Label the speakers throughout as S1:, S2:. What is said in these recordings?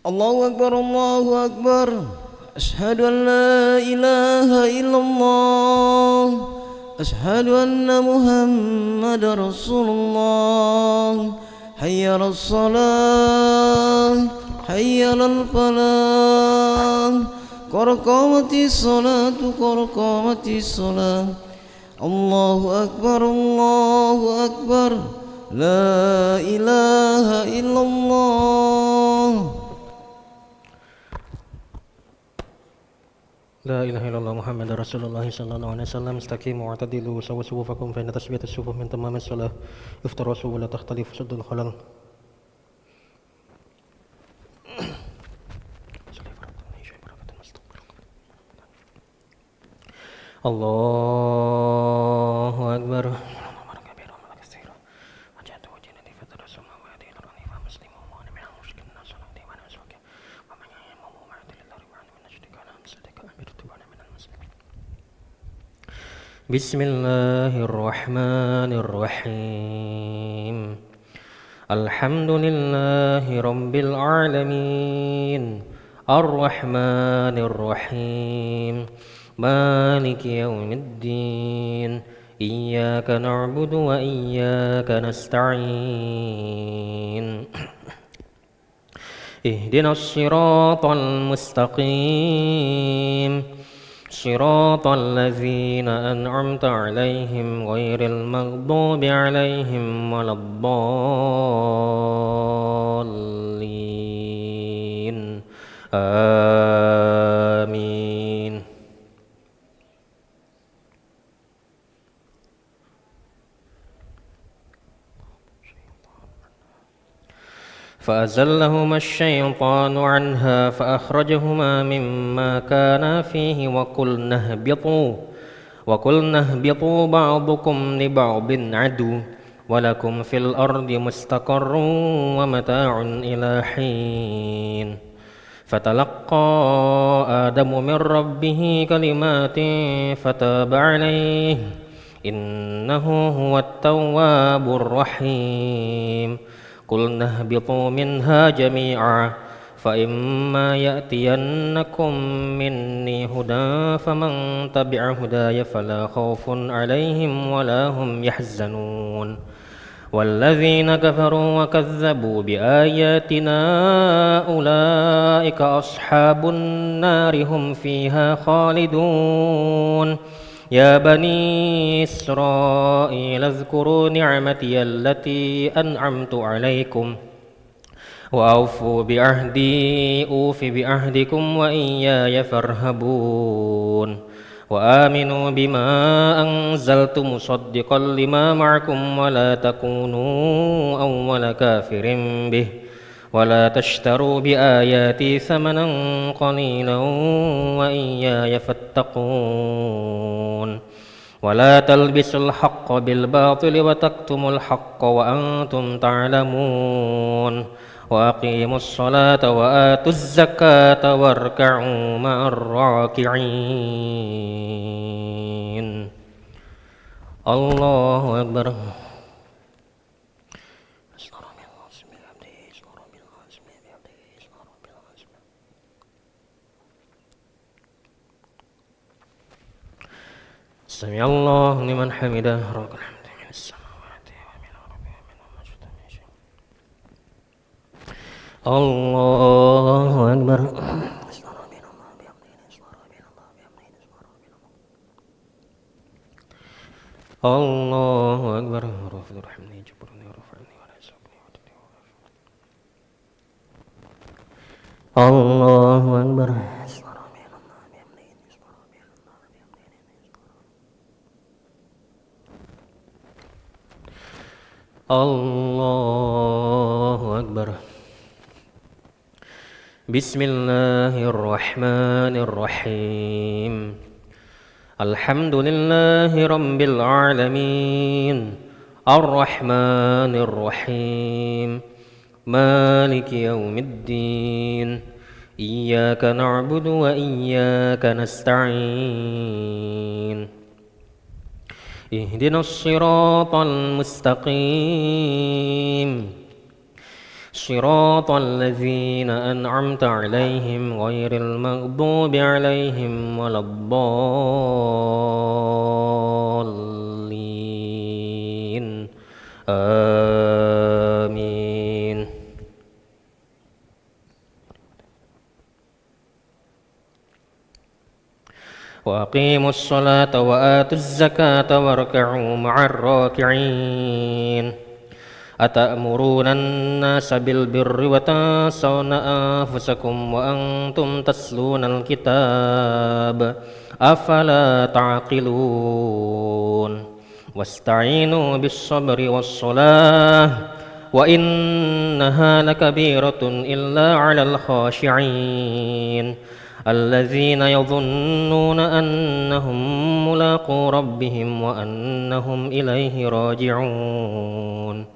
S1: الله أكبر الله أكبر. أشهد أن لا إله إلا الله. أشهد أن محمد رسول الله. حي على الصلاة حي على الفلاح. قد قامت الصلاة قد قامت الصلاة. الله أكبر الله أكبر. لا إله إلا الله.
S2: لا إله إلا الله محمد رسول الله صلى الله عليه وسلم. استقيموا واعتدلوا وسووا صفوفكم فإن تسوية الصفوف من تمام الصلاة. افترسوا ولا تختلفوا سدوا الخلل. الله أكبر. بسم الله الرحمن الرحيم. الحمد لله رب العالمين الرحمن الرحيم مالك يوم الدين إياك نعبد وإياك نستعين اهدنا الصراط المستقيم صراط الذين أنعمت عليهم غير المغضوب عليهم ولا الضالين آمين. فأزلهما الشيطان عنها فأخرجهما مما كانا فيه وقلنا اهبطوا بعضكم لبعض عدو ولكم في الأرض مستقر ومتاع إلى حين. فتلقى آدم من ربه كلمات فتاب عليه إنه هو التواب الرحيم. قلنا اهبطوا منها جميعا فإما يأتينكم مني هدى فمن تبع هداي فلا خوف عليهم ولا هم يحزنون. والذين كفروا وكذبوا بآياتنا أولئك أصحاب النار هم فيها خالدون. يا بني إسرائيل اذكروا نعمتي التي أنعمت عليكم وأوفوا بعهدي أوف بعهدكم وإياي فارهبون. وآمنوا بما أنزلت مصدقا لما معكم ولا تكونوا أول كافر به ولا تشتروا بآياتي ثمنا قليلا وإياي فاتقون. ولا تلبسوا الحق بالباطل وتكتموا الحق وأنتم تعلمون. وأقيموا الصلاة وآتوا الزكاة واركعوا مع الراكعين. الله أكبر. سمع الله لمن حمده رب الحمد من السماوات ومن الأرض ومن المجد من شيء. الله أكبر. الله أكبر. رافض رحمني جبرني ورفعني ولا يسوقني وتدني. الله أكبر. الله أكبر. بسم الله الرحمن الرحيم. الحمد لله رب العالمين الرحمن الرحيم مالك يوم الدين إياك نعبد وإياك نستعين اهدنا الصراط المستقيم صراط الذين أنعمت عليهم غير المغضوب عليهم ولا الضالين آمين. وأقيموا الصلاة وآتوا الزكاة واركعوا مع الراكعين. أتأمرون الناس بالبر وتنسون أنفسكم وأنتم تتلون الكتاب أفلا تعقلون واستعينوا بالصبر والصلاة وإنها لكبيرة إلا على الخاشعين الذين يظنون أنهم ملاقو ربهم وأنهم إليه راجعون.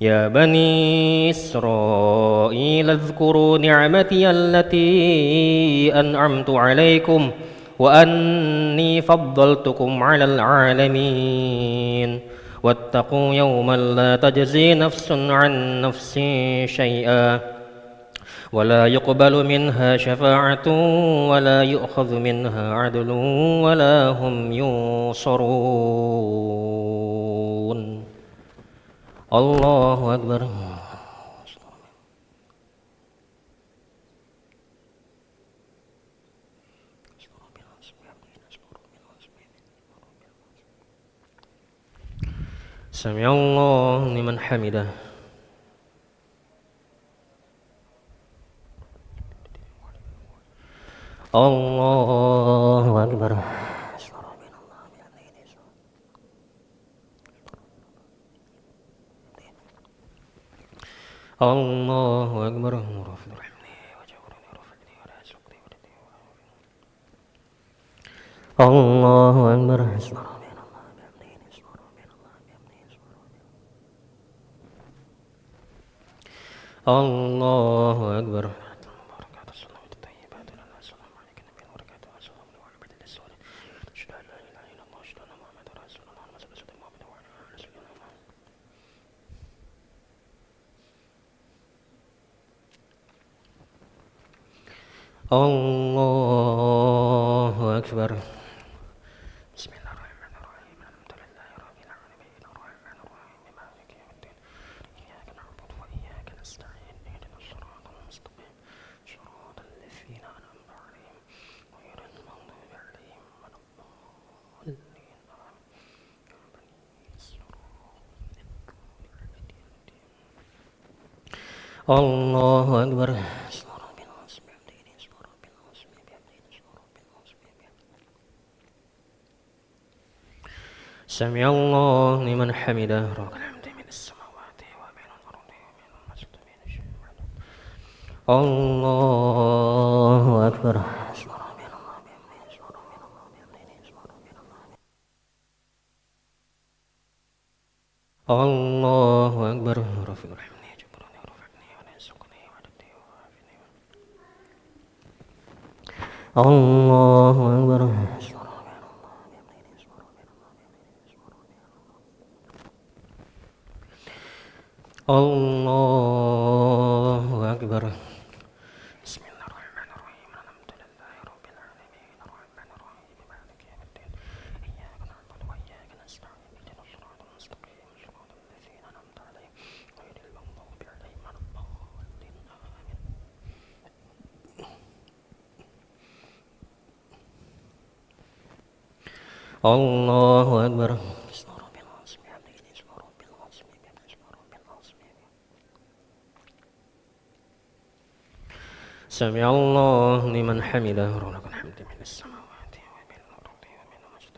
S2: يا بني إسرائيل اذكروا نعمتي التي أنعمت عليكم وأني فضلتكم على العالمين واتقوا يوما لا تجزي نفس عن نفس شيئا ولا يقبل منها شفاعة ولا يؤخذ منها عدل ولا هم ينصرون. الله أكبر. سمع الله لمن حمده. الله أكبر. الله أكبر. الله أكبر. الله أكبر. الله أكبر. بسم الله الرحمن الرحيم الحمد لله رب العالمين الرحمن الرحيم مالك يوم الدين إياك نعبد وإياك نستعين اهدنا الصراط المستقيم صراط الذين أنعمت عليهم غير المغضوب عليهم ولا الضالين الله أكبر. سمع الله لمن حمده رب الحمد من السماوات ومن الأرض ومن المسجد من الشيطان. الله أكبر. الله أكبر. رفيع الحمد جبرني ورفعني ونسقني وعدتي وعافني. الله أكبر. الله أكبر. بسم الله الرحمن الرحيم الحمد لله رب العالمين الرحمن الرحيم مالك يوم الدين إياك نعبد وإياك نستعين اهدنا الصراط المستقيم صراط الذين أنعمت عليهم غير المغضوب عليهم ولا الضالين آمين. الله أكبر. سمع الله لمن حمده ولك الحمد من السماوات ومن الأرض ومن المسجد.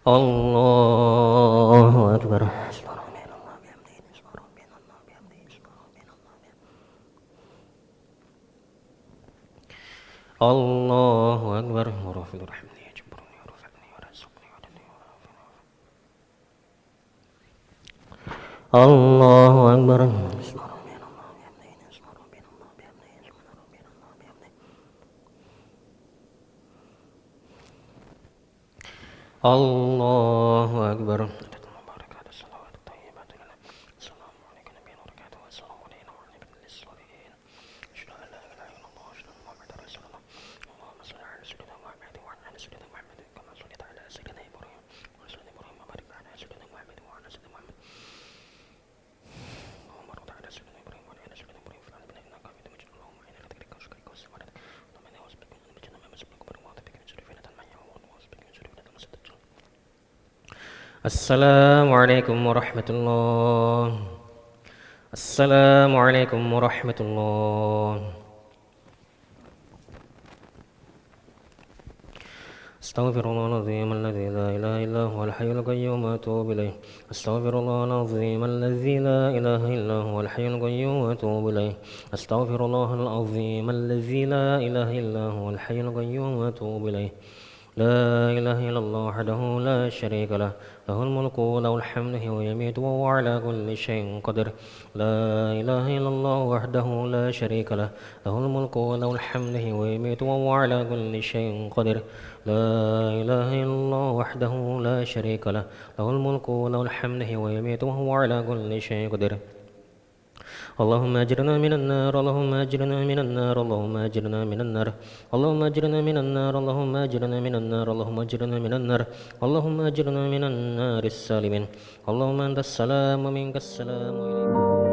S2: الله أكبر. الله أكبر. ورافض رحمني يجبرني ورفعني ورزقني وعدني وعافني. الله أكبر. الله أكبر. المباركات الصلوات الطيبات السلام عليكم Assalamualaikum warahmatullahi. Assalamualaikum warahmatullahi. أستغفر الله العظيم الذي لا إله إلا هو الحي القيوم وأتوب إليه. أستغفر الله العظيم الذي لا إله إلا هو الحي القيوم وأتوب إليه. أستغفر الله العظيم الذي لا إله إلا هو الحي القيوم وأتوب إليه. لا إله إلا الله وحده لا شريك له، له الملك وله الحمد ويميت وهو على كل شيء قدير. لا إله إلا الله وحده لا شريك له، له الملك وله الحمد ويميت وهو على كل شيء قدير. لا إله إلا الله وحده لا شريك له، له الملك وله الحمد ويميت وهو على كل شيء قدير. اللهم أجرنا من النار، اللهم أجرنا من النار، اللهم أجرنا من النار، اللهم أجرنا من النار، اللهم أجرنا من النار، اللهم أجرنا من النار، اللهم أجرنا من النار السالمين. اللهم أنت السلام ومنك السلام وإليك